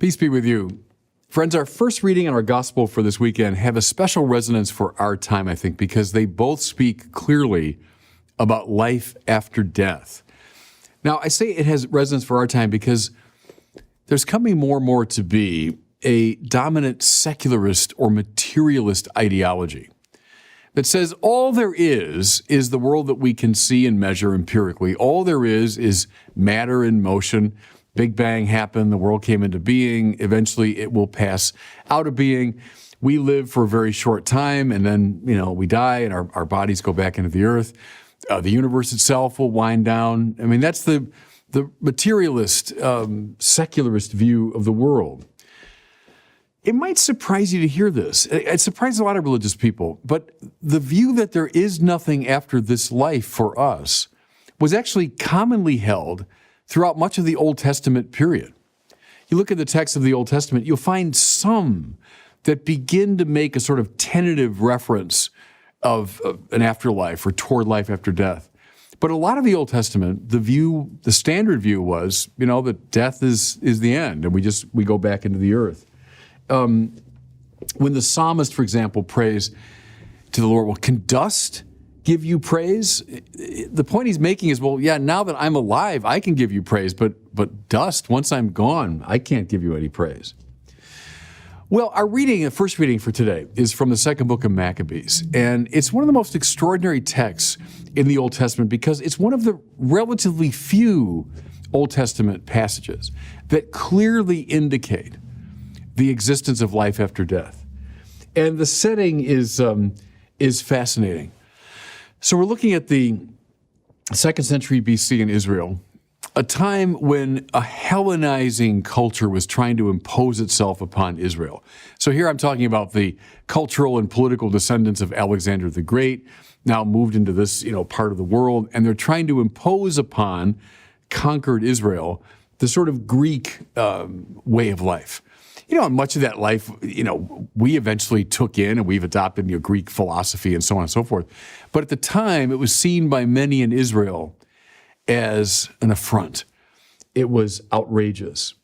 Peace be with you. Friends, our first reading and our gospel for this weekend have a special resonance for our time, I think, because they both speak clearly about life after death. Now, I say it has resonance for our time because there's coming more and more to be a dominant secularist or materialist ideology that says all there is the world that we can see and measure empirically. All there is matter in motion. Big Bang happened, the world came into being, eventually it will pass out of being. We live for a very short time, and then, we die and our bodies go back into the earth. The universe itself will wind down. I mean, that's the materialist, secularist view of the world. It might surprise you to hear this. It surprises a lot of religious people, but the view that there is nothing after this life for us was actually commonly held throughout much of the Old Testament period. You look at the text of the Old Testament, you'll find some that begin to make a sort of tentative reference of an afterlife or toward life after death. But a lot of the Old Testament, the standard view was, that death is the end, and we go back into the earth. When the psalmist, for example, prays to the Lord, well, can dust give you praise? The point he's making is, well, yeah, now that I'm alive, I can give you praise, but dust, once I'm gone, I can't give you any praise. Well, the first reading for today is from the second book of Maccabees, and it's one of the most extraordinary texts in the Old Testament because it's one of the relatively few Old Testament passages that clearly indicate the existence of life after death. And the setting is fascinating. So we're looking at the 2nd century BC in Israel, a time when a Hellenizing culture was trying to impose itself upon Israel. So here I'm talking about the cultural and political descendants of Alexander the Great, now moved into this part of the world, and they're trying to impose upon conquered Israel the sort of Greek way of life. And much of that life, we eventually took in, and we've adopted Greek philosophy and so on and so forth. But at the time, it was seen by many in Israel as an affront. It was outrageous.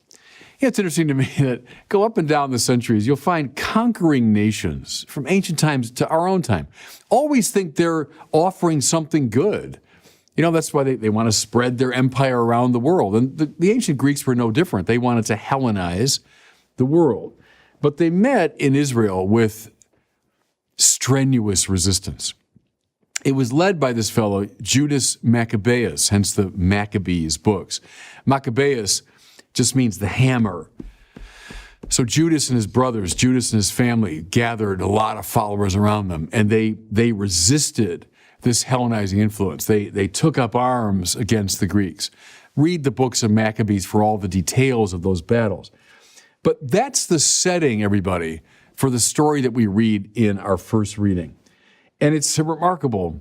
It's interesting to me that go up and down the centuries, you'll find conquering nations from ancient times to our own time always think they're offering something good. That's why they want to spread their empire around the world. And the ancient Greeks were no different. They wanted to Hellenize the world. But they met in Israel with strenuous resistance. It was led by this fellow, Judas Maccabeus, hence the Maccabees books. Maccabeus just means the hammer. So Judas and his brothers, Judas and his family gathered a lot of followers around them, and they resisted this Hellenizing influence. They took up arms against the Greeks. Read the books of Maccabees for all the details of those battles. But that's the setting, everybody, for the story that we read in our first reading. And it's remarkable.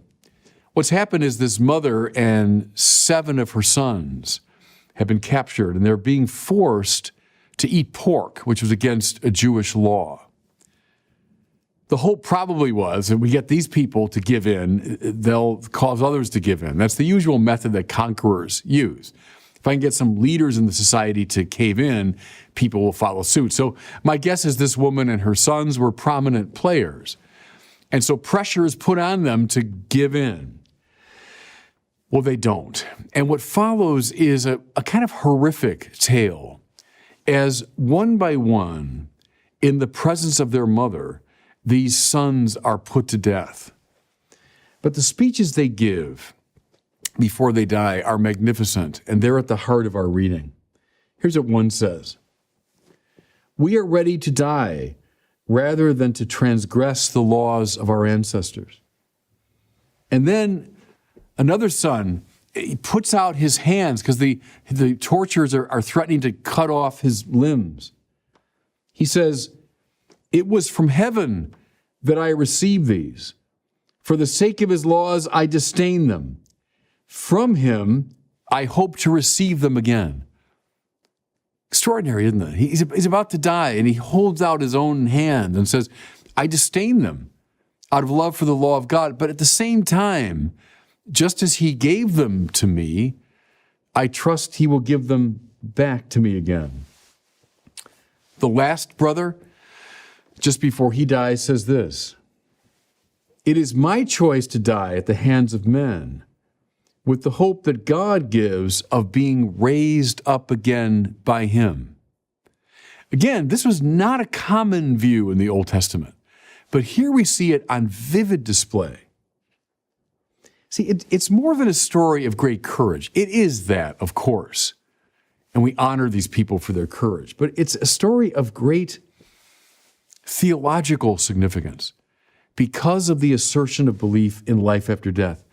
What's happened is this mother and 7 of her sons have been captured, and they're being forced to eat pork, which was against a Jewish law. The hope probably was that we get these people to give in, they'll cause others to give in. That's the usual method that conquerors use. If I can get some leaders in the society to cave in, people will follow suit. So my guess is this woman and her sons were prominent players. And so pressure is put on them to give in. Well, they don't. And what follows is a kind of horrific tale as one by one, in the presence of their mother, these sons are put to death. But the speeches they give before they die are magnificent, and they're at the heart of our reading. Here's what one says. We are ready to die rather than to transgress the laws of our ancestors. And then another son, he puts out his hands because the torturers are threatening to cut off his limbs. He says, it was from heaven that I received these. For the sake of his laws, I disdain them. From him, I hope to receive them again. Extraordinary, isn't it? He's about to die, and he holds out his own hand and says, I disdain them out of love for the law of God. But at the same time, just as he gave them to me, I trust he will give them back to me again. the last brother, just before he dies, says this: "It is my choice to die at the hands of men, with the hope that God gives of being raised up again by him." Again, this was not a common view in the Old Testament, but here we see it on vivid display. See, it's more than a story of great courage. It is that, of course, and we honor these people for their courage, but it's a story of great theological significance because of the assertion of belief in life after death.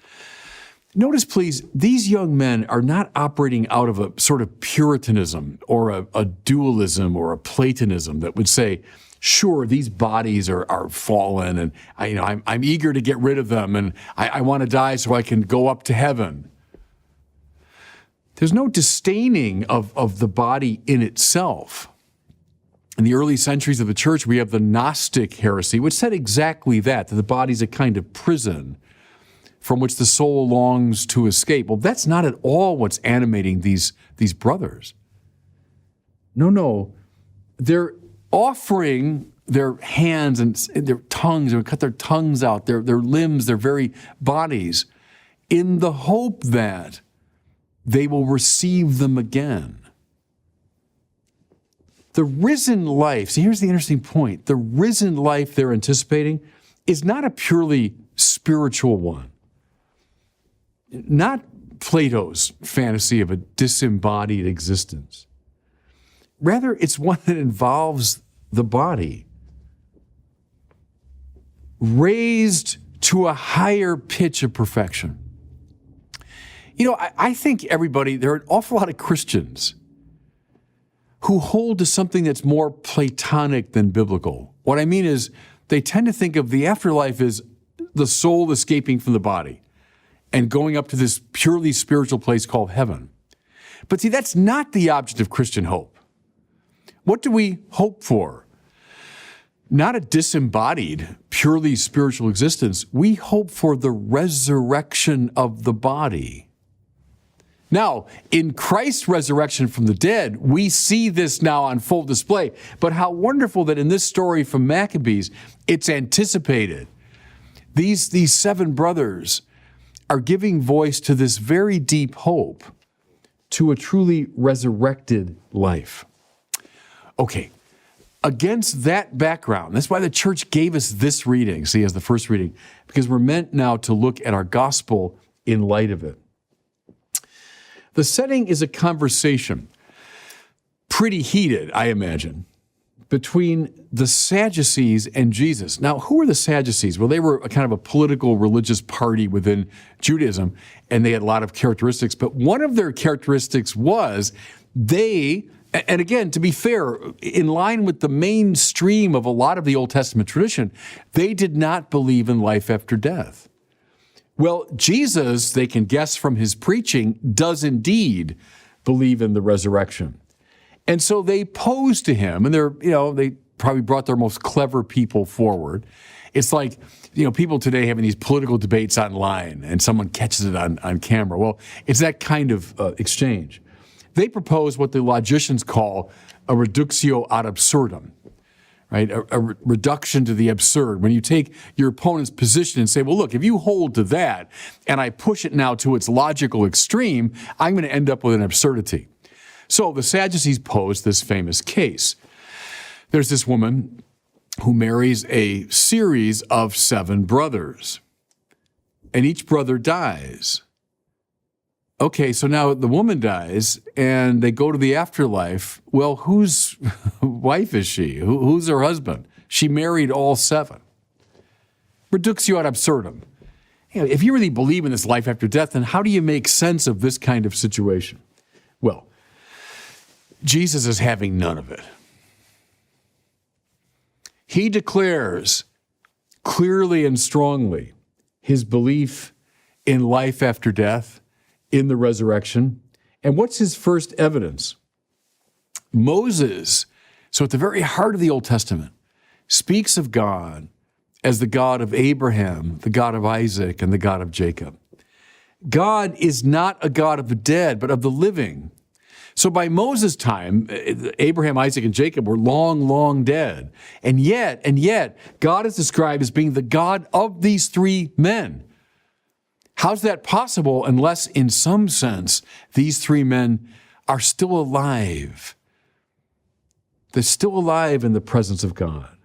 Notice, please, these young men are not operating out of a sort of Puritanism or a dualism or a Platonism that would say, sure, these bodies are fallen, and I'm eager to get rid of them, and I want to die so I can go up to heaven. There's no disdaining of the body in itself. In the early centuries of the church, we have the Gnostic heresy, which said exactly that the body's a kind of prison from which the soul longs to escape. Well, that's not at all what's animating these brothers. No. They're offering their hands and their tongues, and cut their tongues out, their limbs, their very bodies, in the hope that they will receive them again. The risen life, see, here's the interesting point. The risen life they're anticipating is not a purely spiritual one. Not Plato's fantasy of a disembodied existence. Rather, it's one that involves the body, raised to a higher pitch of perfection. I think there are an awful lot of Christians who hold to something that's more Platonic than biblical. What I mean is, they tend to think of the afterlife as the soul escaping from the body and going up to this purely spiritual place called heaven. But see, that's not the object of Christian hope. What do we hope for? Not a disembodied, purely spiritual existence. We hope for the resurrection of the body. Now, in Christ's resurrection from the dead, we see this now on full display. But how wonderful that in this story from Maccabees, it's anticipated. These 7 brothers are giving voice to this very deep hope, to a truly resurrected life. Okay, against that background, that's why the church gave us this reading, see, as the first reading, because we're meant now to look at our gospel in light of it. The setting is a conversation, pretty heated, I imagine, between the Sadducees and Jesus. Now, who were the Sadducees? Well, they were a kind of a political, religious party within Judaism, and they had a lot of characteristics. But one of their characteristics was and again, to be fair, in line with the mainstream of a lot of the Old Testament tradition, they did not believe in life after death. Well, Jesus, they can guess from his preaching, does indeed believe in the resurrection. And so they posed to him, and they probably brought their most clever people forward. It's like, people today having these political debates online, and someone catches it on camera. Well, it's that kind of exchange. They propose what the logicians call a reductio ad absurdum, right? A reduction to the absurd. When you take your opponent's position and say, well, look, if you hold to that, and I push it now to its logical extreme, I'm going to end up with an absurdity. So the Sadducees posed this famous case. There's this woman who marries a series of 7 brothers, and each brother dies. Okay, so now the woman dies, and they go to the afterlife. Well, whose wife is she? Who's her husband? She married all 7. Reductio ad absurdum. If you really believe in this life after death, then how do you make sense of this kind of situation? Well, Jesus is having none of it. He declares clearly and strongly his belief in life after death, in the resurrection. And what's his first evidence? Moses, so at the very heart of the Old Testament, speaks of God as the God of Abraham, the God of Isaac, and the God of Jacob. God is not a God of the dead, but of the living. So by Moses' time, Abraham, Isaac, and Jacob were long, long dead. And yet, God is described as being the God of these three men. How's that possible unless, in some sense, these three men are still alive? They're still alive in the presence of God.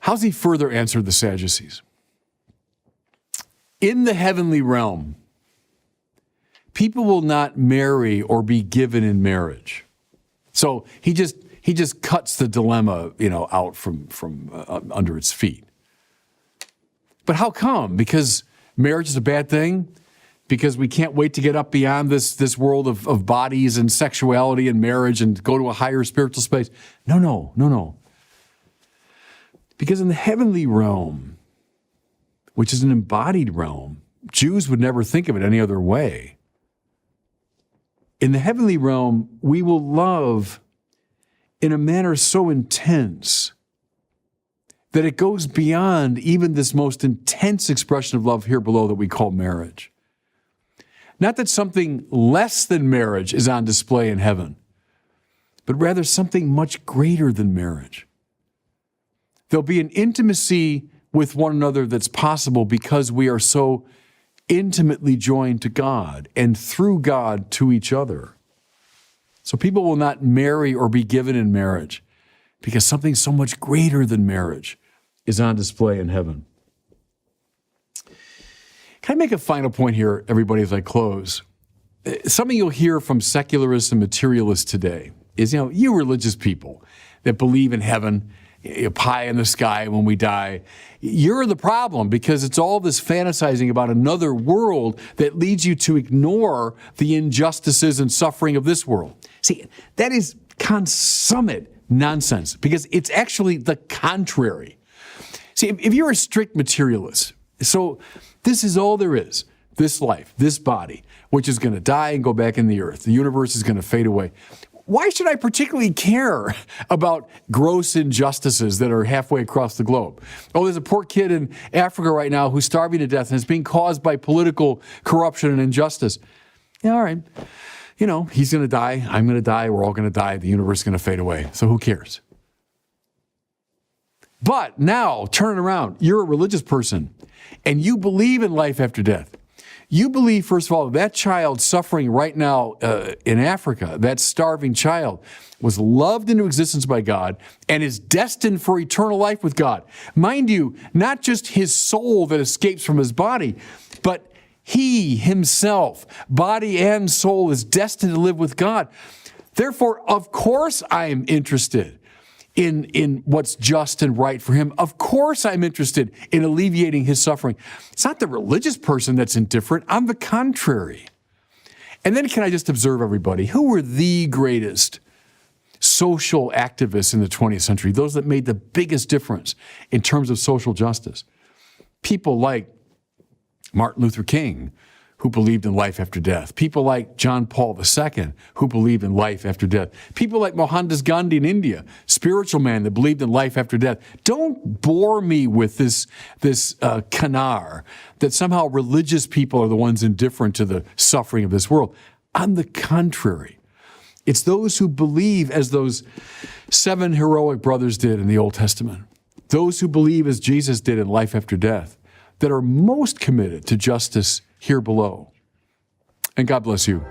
How's he further answered the Sadducees? In the heavenly realm, people will not marry or be given in marriage. So he just cuts the dilemma, out from under its feet. But how come? Because marriage is a bad thing? Because we can't wait to get up beyond this world of bodies and sexuality and marriage and go to a higher spiritual space? No. Because in the heavenly realm, which is an embodied realm, Jews would never think of it any other way. In the heavenly realm, we will love in a manner so intense that it goes beyond even this most intense expression of love here below that we call marriage. Not that something less than marriage is on display in heaven, but rather something much greater than marriage. There'll be an intimacy with one another that's possible because we are so intimately joined to God and through God to each other. So people will not marry or be given in marriage because something so much greater than marriage is on display in heaven. Can I make a final point here, everybody, as I close? Something you'll hear from secularists and materialists today is, you religious people that believe in heaven, pie in the sky when we die, you're the problem because it's all this fantasizing about another world that leads you to ignore the injustices and suffering of this world. See, that is consummate nonsense because it's actually the contrary. See, if you're a strict materialist, so this is all there is, this life, this body, which is going to die and go back in the earth. The universe is going to fade away. Why should I particularly care about gross injustices that are halfway across the globe? Oh, there's a poor kid in Africa right now who's starving to death and it's being caused by political corruption and injustice. Yeah, all right. He's going to die. I'm going to die. We're all going to die. The universe is going to fade away. So who cares? But now, turn it around. You're a religious person and you believe in life after death. You believe, first of all, that child suffering right now in Africa, that starving child, was loved into existence by God and is destined for eternal life with God. Mind you, not just his soul that escapes from his body, but he himself, body and soul, is destined to live with God. Therefore, of course, I am interested in what's just and right for him. Of course I'm interested in alleviating his suffering. It's not the religious person that's indifferent. I'm the contrary. And then can I just observe everybody, who were the greatest social activists in the 20th century, those that made the biggest difference in terms of social justice? People like Martin Luther King, who believed in life after death. People like John Paul II, who believed in life after death. People like Mohandas Gandhi in India, spiritual man that believed in life after death. Don't bore me with this canar that somehow religious people are the ones indifferent to the suffering of this world. On the contrary, it's those who believe as those 7 heroic brothers did in the Old Testament, those who believe as Jesus did in life after death, that are most committed to justice here below. And God bless you.